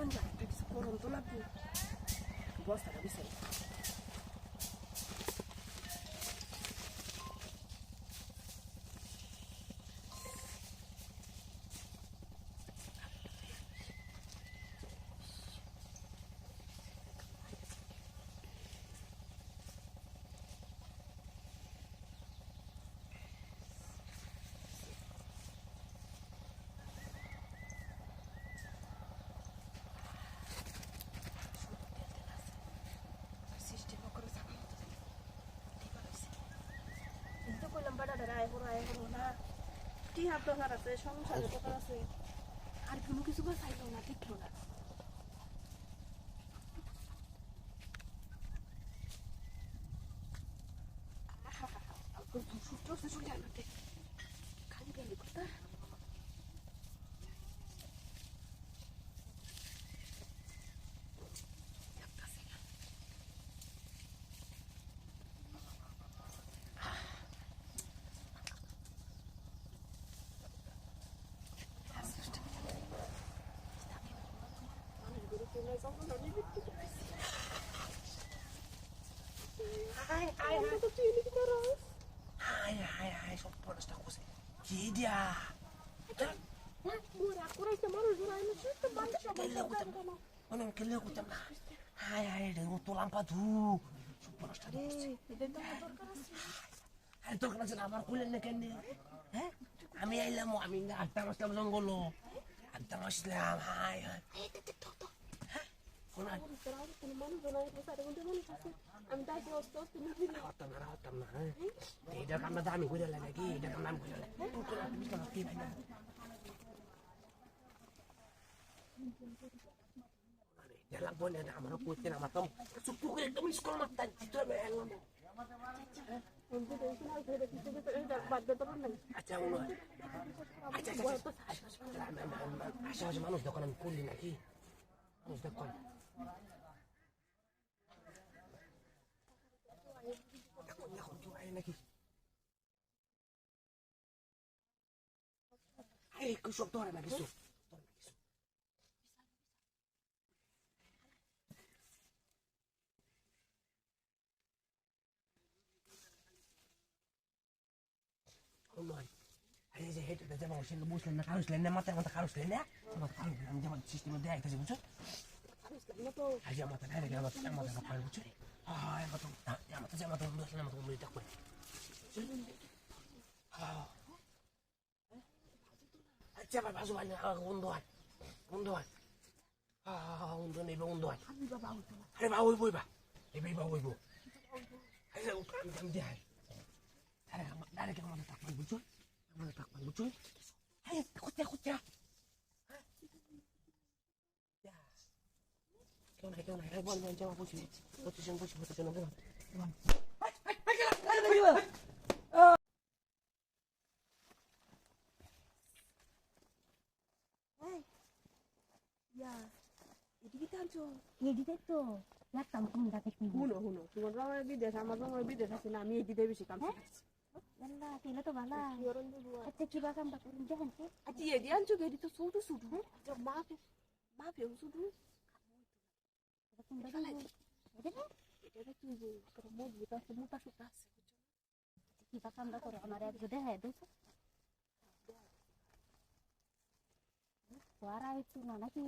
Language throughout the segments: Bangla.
চলুন যাই, কিছু করুন তো লাগবে, বস্তাটা বিছাই। কি হাত দরকার আছে, সংসারের দরকার আছে, আর কোনো কিছু বা চাইলো না, দেখলো না। সূত্র আছে চলে আনতে খালি গেলি কথা। আমার খুলেন না কেন? হ্যাঁ, আমি আইলাম, আমি আড্ডা মাসলাম জঙ্গল, আড্ডা মাসলাম। হাই হাই এটা কান্না দামি করে লাগে কি? এটা কান্না আমি করে লাগে লাগবো না। আমারও করতেন, আমার তো চুপ করে একদম স্কুল মারতেন। আচ্ছা আশেপাশে মানুষ যখন আমি করলি নাকি মানুষ দেখুন এখন কেউ আয় নাকি? সব ধরে না কিছু নয়। এই যে হেঁটে যাবো সেগুলো বুঝলেন না, খারুসলেন না, মাথায় মাথা খারুসলেন না, আমি যেমন সিস্টেমে দেয় একটা বুঝছো? আজ মাথা ঢালে গেল, মাথা খারাপ বুঝছো? হ্যাঁ মাথা যে মাথা বুঝলেন, মাথা মুড়ি দেখো। আচ্ছা ভাই বাজু ভাই বন্ধু হয়, বন্ধু হয়, বন্ধু নেই বন্ধু হয়। আরে বা ওই বইবা এই ভাই বা ওইব আমি দেখাই ডাইরেক্ট আমাদের থাকবেন বুঝছো? আমাদের থাকবেন বুঝছো? হ্যাঁ খুঁজা খুঁজা কেউ নাই বল বল যাওয়া বুঝি পজিশন বুঝি পজিশন বল তোমার বিদেশ, আমার বিদেশ আছে না, আমি এদিকে বেশি কাম শিখেছি। আচ্ছা এদি আনছো এদি তো ছোট ছোট, মাপে মাপেও ছোট। এটা তুই তোর মজবুত আছে, মোটা সুতা আছে, কি কামটা করো আমার এক যদি হ্যাঁ দেখো ওরা একটু না নাকি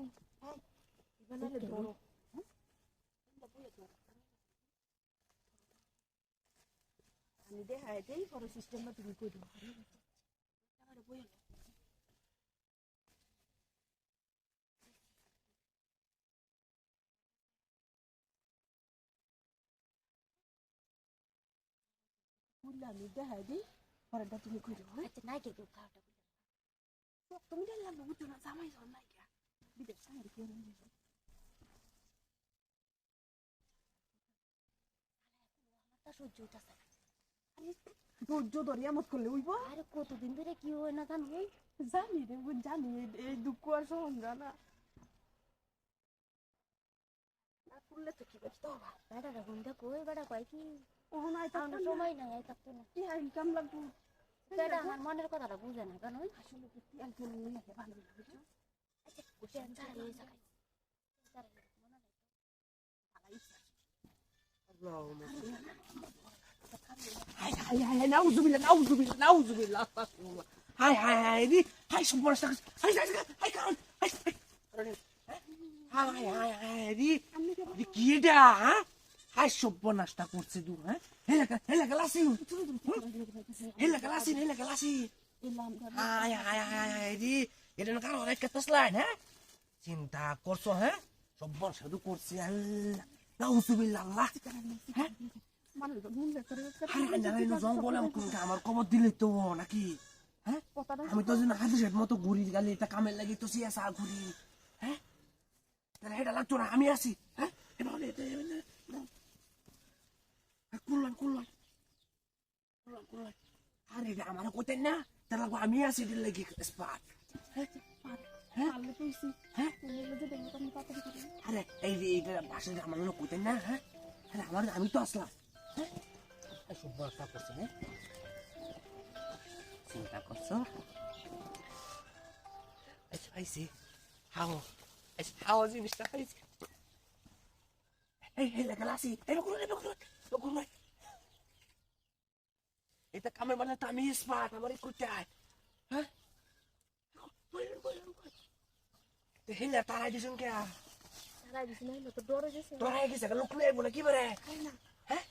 ধরো আমি দেখাই দেই পরে সিস্টেমটা তুমি কই দিও। আমি দেখাই দিই পরেরটা তুমি কই দিও। আচ্ছা নাই কে কেউ খাওয়াটা তুমি দেখলাম বুঝছো না, জামাই জন নাই কে বিদেশ সাইড কি সহ্য হইতাছে ধৈর্য ধরিয়া মত করলে উইব। আরে কতদিন ধরে কি হয় না জানো? জানি রে জানি, এই দুঃখ আর সহন জানা না করলে তো কি করতে হবে। বেড়াটা ঘুমটা কই বেড়া কয় কি ওহন আইতা সময় নাই আই থাকতো না। কি ইনকাম লাগবো, বেড়া আমার মনের কথাটা বুঝে না কেন? আসলে কি তেল তেল নিয়ে ভালো বুঝছো? আচ্ছা হাই হাই হাই নাউজুবিল্লাহ নাউজুবিল্লাহ নাউজুবিল্লাহ হাই হাই হাই দি হাই সম্পর্ক হাই হাই হাই কারণ হাই হাই হাই হাই দি দি কি এটা হ্যাঁ হাই সর্বনাশটা করছে দু হ্যাঁ হেলা গেলাসি হাই হাই হাই হাই দি এটা না কারণ অনেক কাছে লাইন হ্যাঁ চিন্তা করছো হ্যাঁ সব্বর সাধু করছে আল্লাহ নাউজুবিল্লাহ আল্লাহ হ্যাঁ জঙ্গলে আমার খবর দিলে তো নাকি হ্যাঁ আমি তো হাতির মতো ঘুরি গালি এটা কামের লাগি তো সিয়াসা ঘুরি হ্যাঁ তাহলে এটা লাগতো না আমি আছি হ্যাঁ কুল্লান কুল্লান কুল্লান কুল্লান আরে এটা আমার কইতেন না তাহলে আমি আছি এটার লাগি স্পাট আরে এই যে এটা বাসা আমার লোক কইতেন না হ্যাঁ আরে আমার আমি তো আসলাম হ্যাঁ সব্বরটা করছে হ্যাঁ চিন্তা করছো আচ্ছা পাইছি হাও জিনিসটা পাইছি এই লাগালাসি এই বকুল এটা কামের মানে তো আমি স্মার্ট আমার কোথায় হ্যাঁ হেলা তারাই দিছুন কে তোরাই গেছে লোক লুয়ে বলে কি বলে হ্যাঁ